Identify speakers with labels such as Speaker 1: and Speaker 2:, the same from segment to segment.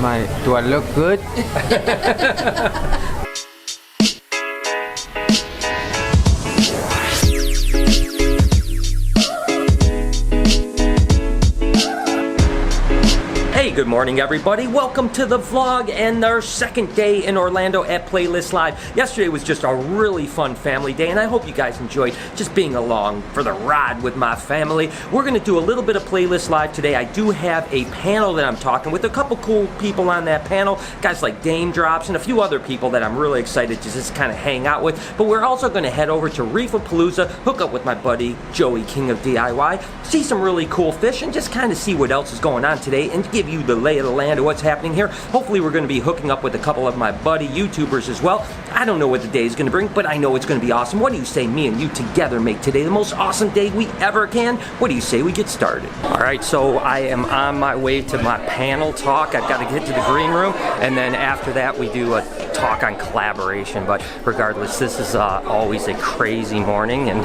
Speaker 1: Do I look good?
Speaker 2: Hey, good morning everybody. Welcome to the vlog and our second day in Orlando at Playlist Live. Yesterday was just a really fun family day and I hope you guys enjoyed just being along for the ride with my family. We're going to do a little bit of Playlist Live today. I do have a panel that I'm talking with, a couple cool people on that panel, guys like Dame Drops and a few other people that I'm really excited to just kind of hang out with. But we're also going to head over to Reefapalooza, hook up with my buddy Joey, King of DIY, see some really cool fish and just kind of see what else is going on today and give you the lay of the land of what's happening here. Hopefully we're going to be hooking up with a couple of my buddy YouTubers as well. I don't know what the day is going to bring, but I know it's going to be awesome. What do you say me and you together make today the most awesome day we ever can? What do you say we get started? Alright, so I am on my way to my panel talk. I've got to get to the green room and then after that we do a talk on collaboration, but regardless this is always a crazy morning and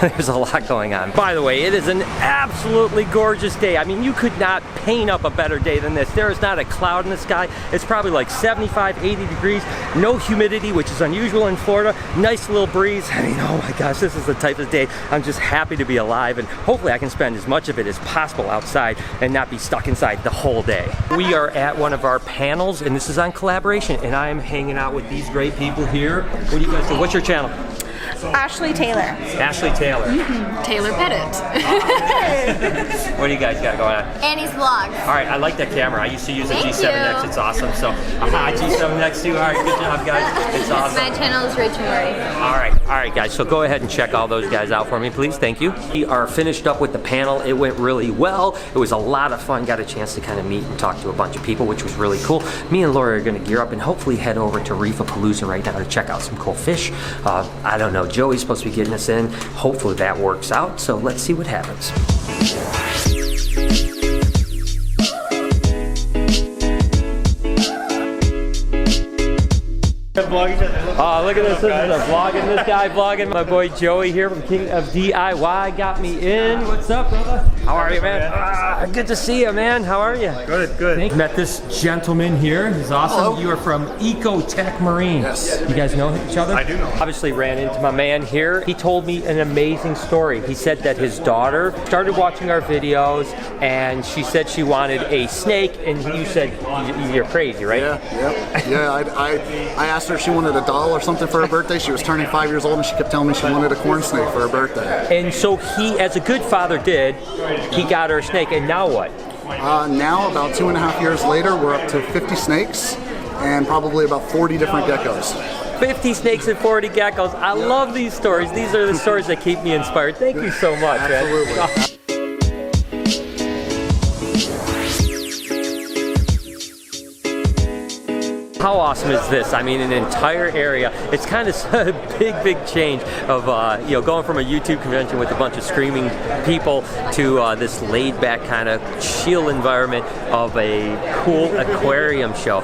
Speaker 2: there's a lot going on. By the way, it is an absolutely gorgeous day. I mean, you could not paint up a better day than this. There is not a cloud in the sky. It's probably like 75, 80 degrees. No humidity, which is unusual in Florida. Nice little breeze. I mean, oh my gosh, this is the type of day I'm just happy to be alive and hopefully I can spend as much of it as possible outside and not be stuck inside the whole day. We are at one of our panels and this is on collaboration and I am hanging out with these great people here. What do you guys do? What's your channel?
Speaker 3: Ashley Taylor.
Speaker 2: Ashley Taylor.
Speaker 3: Taylor Pettit.
Speaker 2: What do you guys got going on?
Speaker 3: Annie's Vlogs.
Speaker 2: All right, I like that camera. I used to use a G7X. It's awesome. So, G7X too. All right, good job, guys. It's awesome.
Speaker 3: My channel is Rachel Murray.
Speaker 2: All right, guys. So go ahead and check all those guys out for me, please. Thank you. We are finished up with the panel. It went really well. It was a lot of fun. Got a chance to kind of meet and talk to a bunch of people, which was really cool. Me and Laura are going to gear up and hopefully head over to Reefapalooza right now to check out some cool fish. I don't know. Joey's supposed to be getting us in. Hopefully that works out. So let's see what happens. Oh, look at this. This is a vlogging. This guy vlogging. My boy Joey here from King of DIY got me in. What's up, brother? How are you, man? Good to see you, man. How are you?
Speaker 4: Good, good.
Speaker 2: Met this gentleman here. He's awesome.
Speaker 4: Hello.
Speaker 2: You are from Ecotech Marine.
Speaker 4: Yes.
Speaker 2: You guys know each other?
Speaker 4: I do know.
Speaker 2: Obviously ran into my man here. He told me an amazing story. He said that his daughter started watching our videos and she said she wanted a snake and you said you're crazy, right?
Speaker 4: Yeah. I asked her if she wanted a doll or something for her birthday. She was turning 5 years old and she kept telling me she wanted a corn snake for her birthday.
Speaker 2: And so he, as a good father did, he got her a snake, and now what?
Speaker 4: Now, about 2.5 years later, we're up to 50 snakes and probably about 40 different geckos.
Speaker 2: 50 snakes and 40 geckos. I love these stories. These are the stories that keep me inspired. Thank you so much,
Speaker 4: Absolutely.
Speaker 2: man. How awesome is this? I mean, an entire area. It's kind of a big change of going from a YouTube convention with a bunch of screaming people to this laid-back kind of chill environment of a cool aquarium show.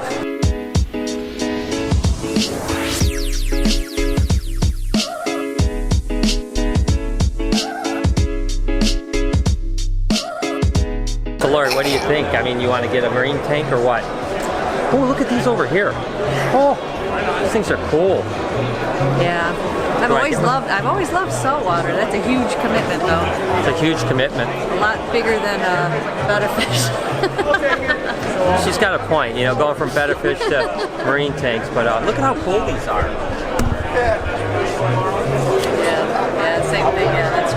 Speaker 2: So, Lori, what do you think? I mean, you want to get a marine tank or what? Oh, look at these over here. Oh, these things are cool.
Speaker 5: Yeah. I've always loved saltwater. That's a huge commitment though.
Speaker 2: It's a huge commitment.
Speaker 5: A lot bigger than betta fish.
Speaker 2: She's got a point, you know, going from betta fish to marine tanks, but look at how cool these are.
Speaker 5: Yeah, same thing. Yeah, that's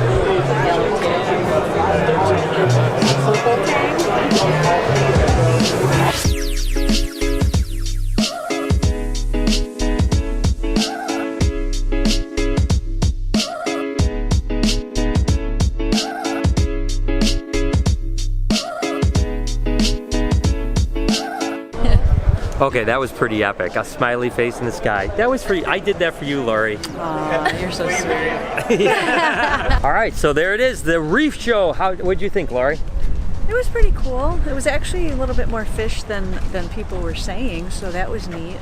Speaker 2: Okay, that was pretty epic. A smiley face in the sky. That was for you. I did that for you, Lori.
Speaker 5: Aw, you're so sweet.
Speaker 2: All right, so there it is, the reef show. What'd you think, Lori?
Speaker 5: It was pretty cool. It was actually a little bit more fish than people were saying, so that was neat.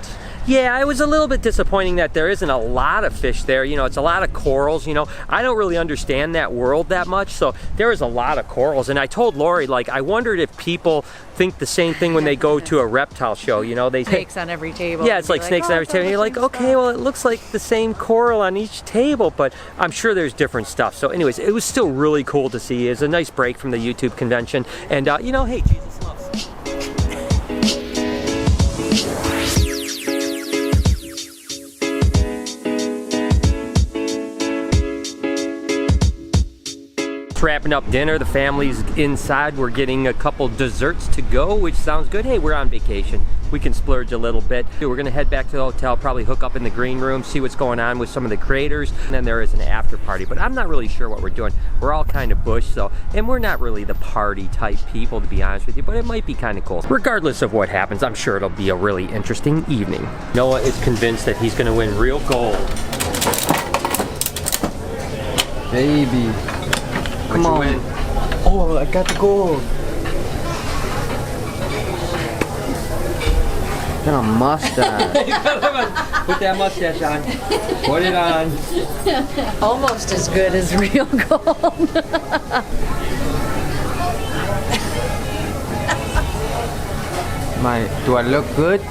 Speaker 2: Yeah, it was a little bit disappointing that there isn't a lot of fish there. You know, it's a lot of corals, you know. I don't really understand that world that much, so there is a lot of corals. And I told Lori, like, I wondered if people think the same thing when they go to a reptile show, you know. They
Speaker 5: Snakes on every table.
Speaker 2: Yeah, it's like snakes on every table. And you're like, okay, well, it looks like the same coral on each table, but I'm sure there's different stuff. So anyways, it was still really cool to see. It's a nice break from the YouTube convention. And, you know, hey, Jesus loves. Wrapping up dinner, the family's inside. We're getting a couple desserts to go, which sounds good. Hey, we're on vacation. We can splurge a little bit. We're gonna head back to the hotel, probably hook up in the green room, see what's going on with some of the creators, and then there is an after party, but I'm not really sure what we're doing. We're all kind of bush, so, and we're not really the party type people, to be honest with you, but it might be kind of cool. Regardless of what happens, I'm sure it'll be a really interesting evening. Noah is convinced that he's gonna win real gold.
Speaker 1: Baby. Come on.
Speaker 2: Win?
Speaker 1: Oh, I got the gold. Got a mustache.
Speaker 2: Put that mustache on. Put it on.
Speaker 5: Almost as good as real gold.
Speaker 1: Do I look good?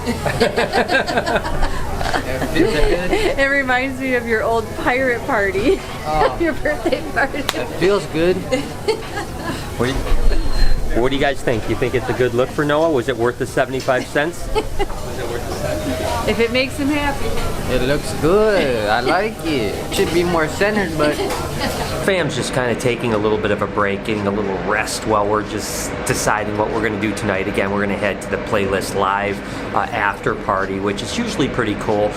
Speaker 5: It reminds me of your old pirate party.
Speaker 1: Oh.
Speaker 5: Your birthday party.
Speaker 1: It feels good.
Speaker 2: What do you guys think? You think it's a good look for Noah? Was it worth the 75 cents?
Speaker 5: If it makes him happy.
Speaker 1: It looks good. I like it. Should be more centered, but
Speaker 2: Fam's just kind of taking a little bit of a break, getting a little rest while we're just deciding what we're going to do tonight. Again, we're going to head to the Playlist Live after party, which is usually pretty cool.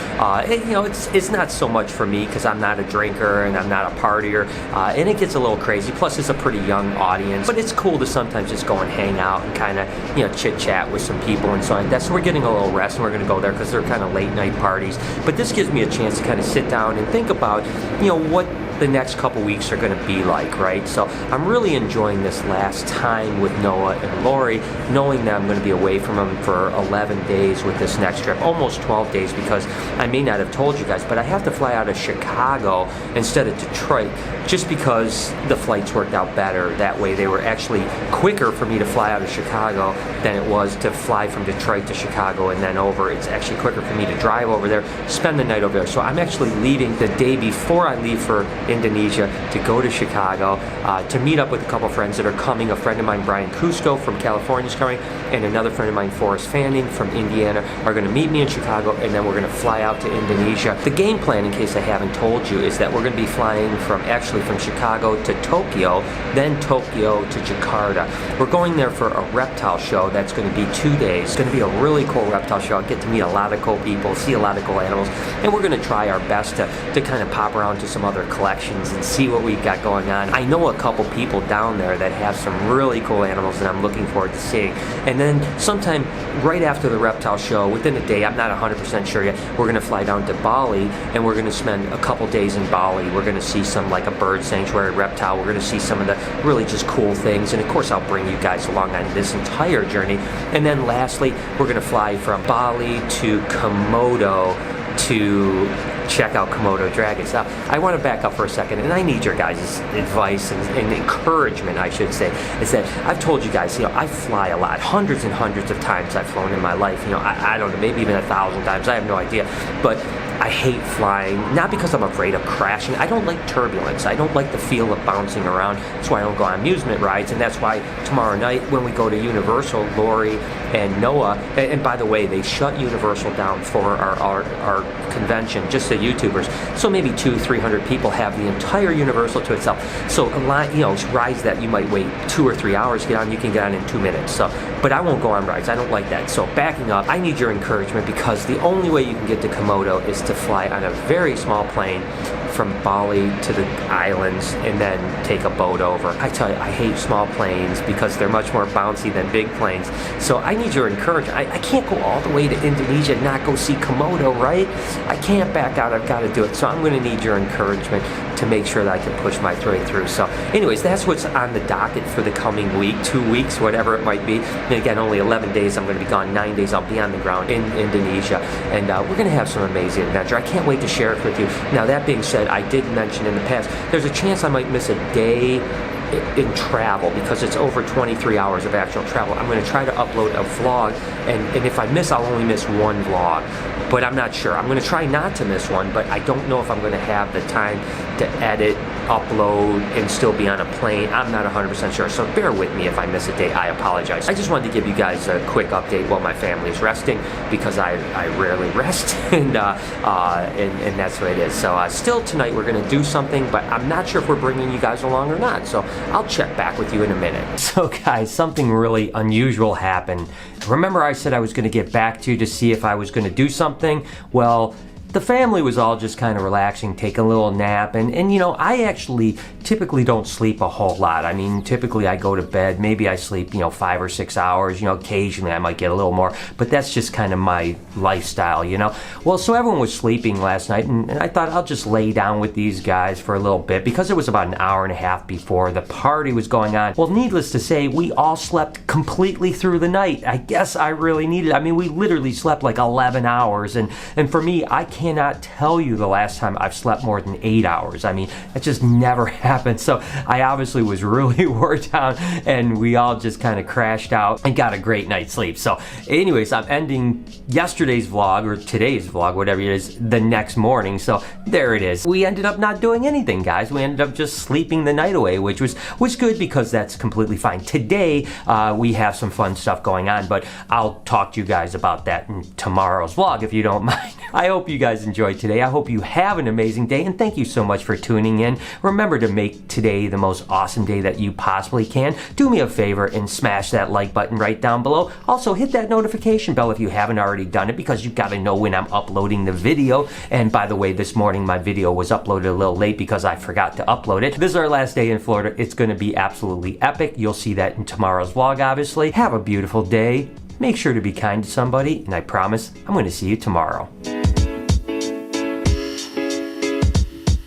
Speaker 2: You know, it's not so much for me because I'm not a drinker and I'm not a partier, and it gets a little crazy. Plus, it's a pretty young audience, but it's cool to sometimes just go and hang out and kind of, you know, chit chat with some people and so on. That's so we're getting a little rest, and we're going to go there because they're kind of late night parties. But this gives me a chance to kind of sit down and think about, you know, what the next couple weeks are going to be like, right? So I'm really enjoying this last time with Noah and Lori, knowing that I'm going to be away from them for 11 days with this next trip, almost 12 days, because I may not have told you guys, but I have to fly out of Chicago instead of Detroit, just because the flights worked out better that way. They were actually quicker for me to fly out of Chicago than it was to fly from Detroit to Chicago and then over. It's actually quicker for me to drive over there, spend the night over there. So I'm actually leaving the day before I leave for Indonesia to go to Chicago to meet up with a couple friends that are coming. A friend of mine, Brian Cusco from California, is coming, and another friend of mine, Forrest Fanning from Indiana, are going to meet me in Chicago, and then we're going to fly out to Indonesia. The game plan, in case I haven't told you, is that we're going to be flying from Chicago to Tokyo, then Tokyo to Jakarta. We're going there for a reptile show that's going to be 2 days. It's going to be a really cool reptile show. I'll get to meet a lot of cool people, see a lot of cool animals, and we're going to try our best to kind of pop around to some other collections and see what we've got going on. I know a couple people down there that have some really cool animals that I'm looking forward to seeing. And then sometime right after the reptile show, within a day, I'm not 100% sure yet, we're going to fly down to Bali, and we're going to spend a couple days in Bali. We're going to see some, like a bird sanctuary, reptile. We're going to see some of the really just cool things, and of course I'll bring you guys along on this entire journey. And then lastly, we're going to fly from Bali to Komodo to check out Komodo dragons. Now, I want to back up for a second, and I need your guys' advice and encouragement, I should say, is that I've told you guys, you know, I fly a lot. Hundreds and hundreds of times I've flown in my life. You know, I don't know, maybe even 1,000 times. I have no idea. But I hate flying, not because I'm afraid of crashing. I don't like turbulence. I don't like the feel of bouncing around. That's why I don't go on amusement rides, and that's why tomorrow night when we go to Universal, Lori and Noah, and by the way, they shut Universal down for our convention, just the YouTubers. So maybe 200-300 people have the entire Universal to itself. So a lot, you know, rides that you might wait 2 or 3 hours to get on, you can get on in 2 minutes. So, but I won't go on rides. I don't like that. So backing up, I need your encouragement, because the only way you can get to Komodo is to fly on a very small plane from Bali to the islands and then take a boat over. I tell you, I hate small planes because they're much more bouncy than big planes. So I need your encouragement. I can't go all the way to Indonesia and not go see Komodo, right? I can't back out. I've got to do it. So I'm going to need your encouragement to make sure that I can push my way through. So anyways, that's what's on the docket for the coming week, 2 weeks, whatever it might be. And again, only 11 days. I'm going to be gone 9 days. I'll be on the ground in Indonesia, and we're going to have some amazing adventure. I can't wait to share it with you. Now, that being said, I did mention in the past, there's a chance I might miss a day in travel because it's over 23 hours of actual travel. I'm going to try to upload a vlog, and if I miss, I'll only miss one vlog, but I'm not sure. I'm going to try not to miss one, but I don't know if I'm going to have the time to edit, upload, and still be on a plane. I'm not 100% sure, so bear with me if I miss a day. I apologize. I just wanted to give you guys a quick update while my family is resting, because I rarely rest, and that's the way it is. So still tonight we're going to do something, but I'm not sure if we're bringing you guys along or not, so I'll check back with you in a minute. So guys, something really unusual happened. Remember I said I was going to get back to you to see if I was going to do something? Well, the family was all just kind of relaxing, taking a little nap, and you know, I actually typically don't sleep a whole lot. I mean, typically I go to bed, maybe I sleep, 5 or 6 hours, occasionally I might get a little more, but that's just kind of my lifestyle, Well, so everyone was sleeping last night, and I thought I'll just lay down with these guys for a little bit, because it was about an hour and a half before the party was going on. Well, needless to say, we all slept completely through the night. I guess I really needed it. I mean, we literally slept like 11 hours, and for me, I cannot tell you the last time I've slept more than 8 hours. I mean, that just never happened. So I obviously was really wore down, and we all just kind of crashed out and got a great night's sleep. So anyways, I'm ending yesterday's vlog, or today's vlog, whatever it is, the next morning. So there it is. We ended up not doing anything, guys. We ended up just sleeping the night away, which was good, because that's completely fine. Today, we have some fun stuff going on, but I'll talk to you guys about that in tomorrow's vlog, if you don't mind. I hope you guys enjoyed today. I hope you have an amazing day, and thank you so much for tuning in. Remember to make today the most awesome day that you possibly can. Do me a favor and smash that like button right down below. Also, hit that notification bell if you haven't already done it, because you've got to know when I'm uploading the video. And by the way, this morning my video was uploaded a little late because I forgot to upload it. This is our last day in Florida. It's going to be absolutely epic. You'll see that in tomorrow's vlog, obviously. Have a beautiful day. Make sure to be kind to somebody, and I promise I'm going to see you tomorrow.